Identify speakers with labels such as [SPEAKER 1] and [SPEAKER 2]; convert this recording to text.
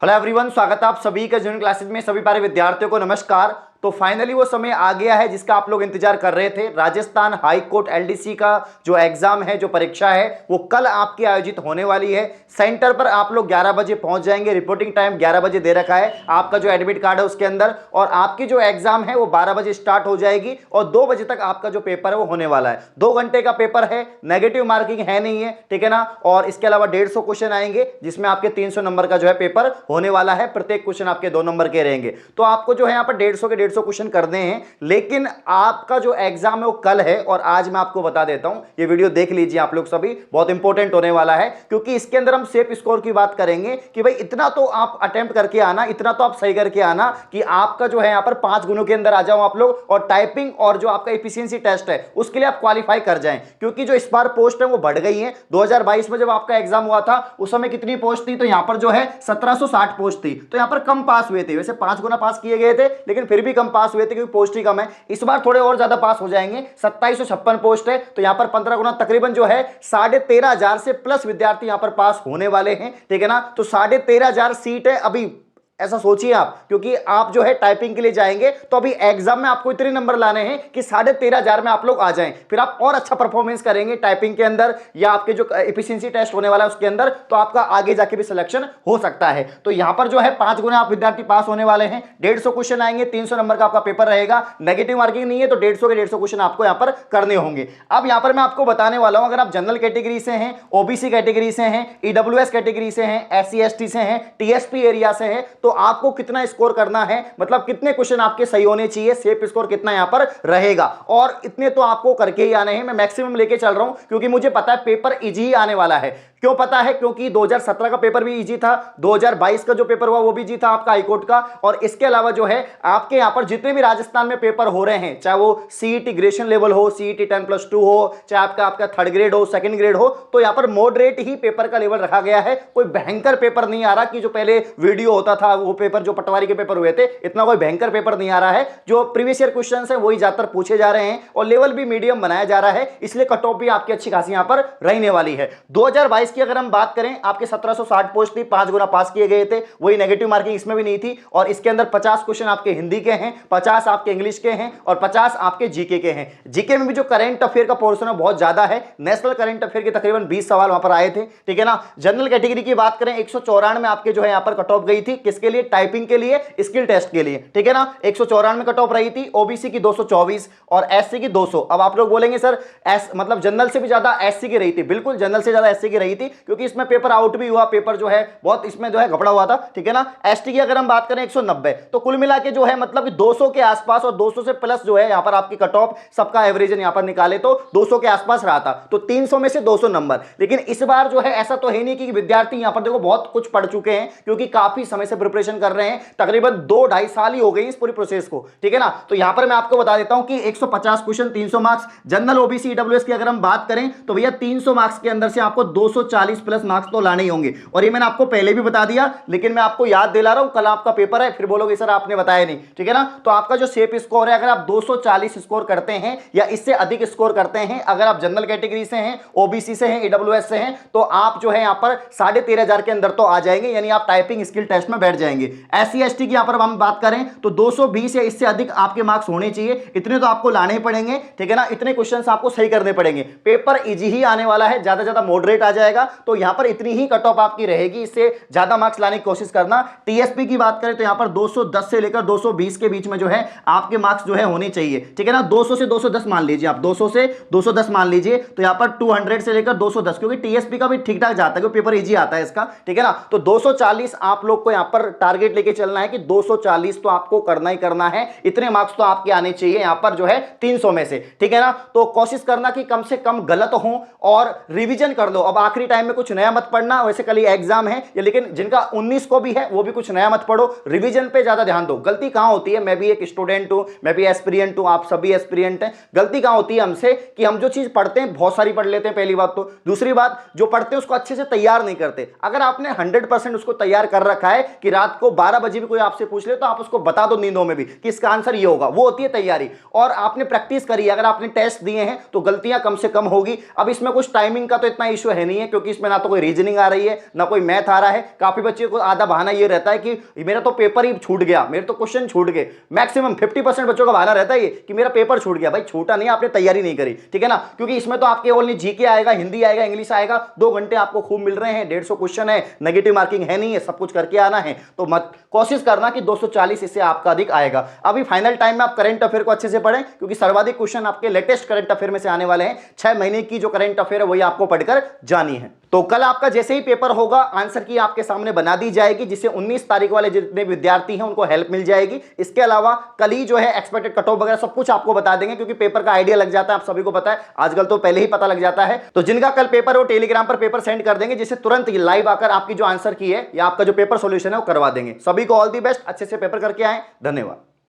[SPEAKER 1] Hello everyone, स्वागत है आप सभी का जूनियर क्लासेस में। सभी प्यारे विद्यार्थियों को नमस्कार। तो फाइनली वो समय आ गया है जिसका आप लोग इंतजार कर रहे थे। राजस्थान हाई कोर्ट एलडीसी का जो एग्जाम है, जो परीक्षा है, वो कल आपकी आयोजित होने वाली है। सेंटर पर आप लोग 11 बजे पहुंच जाएंगे। रिपोर्टिंग टाइम 11 बजे दे रखा है आपका जो एडमिट कार्ड है उसके अंदर। और आपकी जो एग्जाम है वो 12 बजे स्टार्ट हो जाएगी और 2 बजे तक आपका जो पेपर है वो होने वाला है। 2 घंटे का पेपर है, नेगेटिव मार्किंग है नहीं है, ठीक है ना। और इसके अलावा 150 क्वेश्चन आएंगे जिसमें आपके 300 नंबर का जो है पेपर होने वाला है। प्रत्येक क्वेश्चन आपके 2 नंबर के रहेंगे। तो आपको जो है यहाँ पर 150 क्वेश्चन करने हैं। लेकिन आपका जो एग्जाम है वो कल है और आज मैं आपको बता देता हूं। ये वीडियो देख लीजिए आप लोग सभी, बहुत इंपॉर्टेंट होने वाला है क्योंकि इसके अंदर हम सेफ स्कोर की बात करेंगे कि भाई इतना तो आप अटेम्प्ट करके आना, इतना तो आप सही करके आना कि आपका जो है यहाँ पर 5 गुणों के अंदर आ जाओ आप लोग। और टाइपिंग और जो आपका एफिशिएंसी टेस्ट है उसके लिए आप क्वालिफाई कर जाएं क्योंकि जो इस बार पोस्ट है वो बढ़ गई है। 2022 में जब आपका एग्जाम हुआ था उस समय कितनी पोस्ट थी? तो यहां पर जो है 1760 पोस्ट थी। तो यहां पर कम पास हुए थे, वैसे 5 गुना पास किए गए थे लेकिन फिर भी कम पास हुए थे क्योंकि पोस्ट ही कम है। इस बार थोड़े और ज्यादा पास हो जाएंगे, 2756 पोस्ट है। तो यहां पर 15 गुना तकरीबन जो है 13,500 से प्लस विद्यार्थी यहां पर पास होने वाले हैं, ठीक है ना। तो 13,500 सीट है अभी, ऐसा सोचिए आप, क्योंकि आप जो है टाइपिंग के लिए जाएंगे तो अभी एग्जाम में आपको इतने नंबर लाने हैं कि 13,500 में आप लोग आ जाएं। फिर आप और अच्छा परफॉर्मेंस करेंगे टाइपिंग के अंदर या आपके जो एफिशिएंसी टेस्ट होने वाला है उसके अंदर, तो आपका आगे जाके भी सिलेक्शन हो सकता है। तो यहां पर जो है 5 गुना आप विद्यार्थी पास होने वाले हैं। 150 क्वेश्चन आएंगे, 300 नंबर का आपका पेपर रहेगा। नेगेटिव मार्किंग नहीं है तो 150 के 150 क्वेश्चन आपको यहां पर करने होंगे। अब यहां पर मैं आपको बताने वाला हूं, अगर आप जनरल कैटेगरी से हैं, ओबीसी कैटेगरी से हैं, ईडब्ल्यूएस कैटेगरी से हैं, एससी एसटी से हैं, टीएसपी एरिया से हैं, तो आपको कितना स्कोर करना है, मतलब कितने क्वेश्चन आपके सही होने चाहिए, सेफ स्कोर कितना यहां पर रहेगा। और इतने तो आपको करके ही आने हैं। मैं मैक्सिमम लेके चल रहा हूं क्योंकि मुझे पता है पेपर इजी ही आने वाला है। क्यों पता है? क्योंकि 2017 का पेपर भी इजी था, 2022 का जो पेपर हुआ वो भी इजी था आपका हाईकोर्ट का। और इसके अलावा जो है आपके यहां पर जितने भी राजस्थान में पेपर हो रहे हैं, चाहे वो सीईटी ग्रेजुएशन लेवल हो, सीईटी 10+2 हो, चाहे आपका 3rd ग्रेड हो, 2nd ग्रेड हो, तो यहां पर मॉडरेट ही पेपर का लेवल रखा गया है। कोई भयंकर पेपर नहीं आ रहा कि जो पहले वीडियो होता था वो पेपर, जो पटवारी के पेपर हुए थे, इतना कोई भयंकर पेपर नहीं आ रहा है। जो प्रीवियस ईयर क्वेश्चन है वही ज्यादातर पूछे जा रहे हैं और लेवल भी मीडियम बनाया जा रहा है, इसलिए कट ऑफ भी आपकी अच्छी खासी यहां पर रहने वाली है। 2022 की अगर हम बात करें, आपके 1760 पोस्ट थी, 5 गुना पास किए गए थे, वही नेगेटिव मार्किंग इसमें भी नहीं थी। और इसके अंदर 50 क्वेश्चन आपके हिंदी के हैं, 50 आपके इंग्लिश के हैं और 50 आपके जीके के हैं। जीके में भी जो करंट अफेयर का पोर्शन है बहुत ज्यादा है। नेशनल करंट अफेयर के तकरीबन 20 सवाल वहां पर आए थे, ठीक है ना। जनरल कैटेगरी की बात करें, 194 में आपके जो है यहां पर कट ऑफ गई थी। किसके लिए? टाइपिंग के लिए, स्किल टेस्ट के लिए, ठीक है ना। 194 में कट ऑफ रही थी। ओबीसी की 224 और एससी की 200। अब आप लोग बोलेंगे सर मतलब जनरल से भी ज्यादा एससी की रही थी। बिल्कुल, जनरल से ज्यादा एससी की रही थी क्योंकि इसमें पेपर आउट भी हुआ, पेपर जो है बहुत इसमें जो है घपड़ा हुआ था, ठीक है ना। एसटी की अगर हम बात करें 190, तो कुल मिला के जो है मतलब 200 के आसपास और 200 से प्लस जो है यहां पर आपकी कट ऑफ, सबका एवरेज यहां पर निकाले तो 200 के आसपास रहा था। तो 300 में से 200 नंबर। लेकिन इस बार जो है ऐसा तो है नहीं कि विद्यार्थी यहां पर देखो बहुत कुछ पढ़ चुके हैं क्योंकि काफी समय से प्रिपरेशन कर रहे हैं, तकरीबन 2-2.5 साल ही हो गई इस पूरी प्रोसेस को, ठीक है ना। तो यहां पर मैं आपको बता देता हूं कि 150 question, 300 marks. General OBC EWS की अगर हम बात करें तो भैया 300 मार्क्स के अंदर से आपको 240 प्लस मार्क्स तो लाने ही होंगे। और ये मैंने आपको पहले भी बता दिया लेकिन मैं आपको याद दिला रहा हूं, कल आपका पेपर है, फिर बोलोगे सर आपने बताया नहीं, ठीक है ना। तो आपका जो सेफ स्कोर है, अगर आप 240 स्कोर करते हैं या इससे अधिक स्कोर करते हैं, अगर आप जनरल कैटेगरी से हैं, ओबीसी से हैं, ईडब्ल्यूएस से हैं, तो आप जो है यहां पर 13,500 के अंदर तो आ जाएंगे, यानी आप टाइपिंग स्किल टेस्ट में बैठ जाएंगे। एससी एसटी की यहां पर हम बात करें तो 220 या इससे अधिक आपके मार्क्स होने चाहिए। इतने तो आपको लाने ही पड़ेंगे, ठीक है ना। इतने क्वेश्चंस आपको सही करने पड़ेंगे। पेपर इजी ही आने वाला है, ज्यादा ज्यादा मॉडरेट आ जाएगा। तो यहां पर इतनी ही कट ऑफ आपकी रहेगी, इससे ज्यादा मार्क्स लाने की कोशिश करना। टीएसपी की बात करें तो यहां पर 210 से लेकर 220 के बीच में जो है आपके मार्क्स जो है होने चाहिए, ठीक है ना। 200 से 210 मान लीजिए आप, 200 से 210 मान लीजिए। तो यहां पर 200 से लेकर 210, क्योंकि टीएसपी का भी ठीक ठाक जाता है क्योंकि पेपर इजी आता है इसका, ठीक है ना। तो 240 आप लोग को यहां पर टारगेट लेके चलना है कि 240 तो आपको करना ही करना है। इतने मार्क्स तो आपके आने चाहिए यहां पर जो है 300 में से, ठीक है ना। तो कोशिश करना कि कम से कम गलत हो और रिवीजन कर लो। अब आखिरी टाइम में कुछ नया मत पढ़ना, वैसे कल एग्जाम है, लेकिन जिनका 19 को भी है वो भी कुछ नया मत पढ़ो, रिवीजन पे ज्यादा ध्यान दो। गलती कहां होती है? मैं भी एक स्टूडेंट हूं, मैं भी एस्पिरेंट हूं, आप सभी एस्पिरेंट हैं। गलती कहां होती है हमसे कि हम जो चीज पढ़ते हैं बहुत सारी पढ़ लेते हैं, पहली बात तो। दूसरी बात, जो पढ़ते हैं उसको अच्छे से तैयार नहीं करते। अगर आपने 100% उसको तैयार कर रखा है कि रात को 12 बजे भी कोई आपसे पूछ ले तो आप उसको बता दो नींदों में भी कि इसका आंसर ये होगा, वो होती है तैयारी। और आपने प्रैक्टिस करी, अगर आपने टेस्ट दिए हैं तो गलतियां कम से कम होगी। अब इसमें कुछ टाइमिंग का तो इतना इश्यू है नहीं है क्योंकि इसमें ना तो कोई रीजनिंग आ रही है ना कोई मैथ आ रहा है। काफी बच्चों को आधा बहाना ये रहता है कि मेरा तो पेपर ही छूट गया, मेरे तो क्वेश्चन छूट गए। मैक्सिमम 50% बच्चों का बहाना रहता है ये कि मेरा पेपर छूट गया। भाई छूटा नहीं, आपने तैयारी नहीं करी, ठीक है ना, क्योंकि इसमें तो आपके ओनली जीके आएगा, हिंदी आएगा, इंग्लिश आएगा। 2 घंटे आपको खूब मिल रहे हैं, 150 क्वेश्चन है, नेगेटिव मार्किंग है नहीं है, सब कुछ करके आना है। तो मत कोशिश करना कि 240 इससे आपका अधिक आएगा। अभी फाइनल टाइम में आप करंट अफेयर को अच्छे से पढ़ें, क्योंकि सर्वाधिक क्वेश्चन आपके लेटेस्ट करंट अफेयर में से आने वाले हैं। 6 महीने की जो करंट अफेयर है वही आपको पढ़कर जानी है। तो कल आपका जैसे ही पेपर होगा, आंसर की आपके सामने बना दी जाएगी, जिससे 19 तारीख वाले जितने विद्यार्थी हैं उनको हेल्प मिल जाएगी। इसके अलावा कल ही जो है एक्सपेक्टेड कट ऑफ वगैरह सब कुछ आपको बता देंगे, क्योंकि पेपर का आइडिया लग जाता है, आप सभी को पता है, आजकल तो पहले ही पता लग जाता है। तो जिनका कल पेपर है वो टेलीग्राम पर पेपर सेंड कर देंगे, जिससे तुरंत लाइव आकर आपकी जो आंसर की है या आपका जो पेपर सोल्यूशन है वो करवा देंगे। सभी को ऑल दी बेस्ट, अच्छे से पेपर करके आए। धन्यवाद।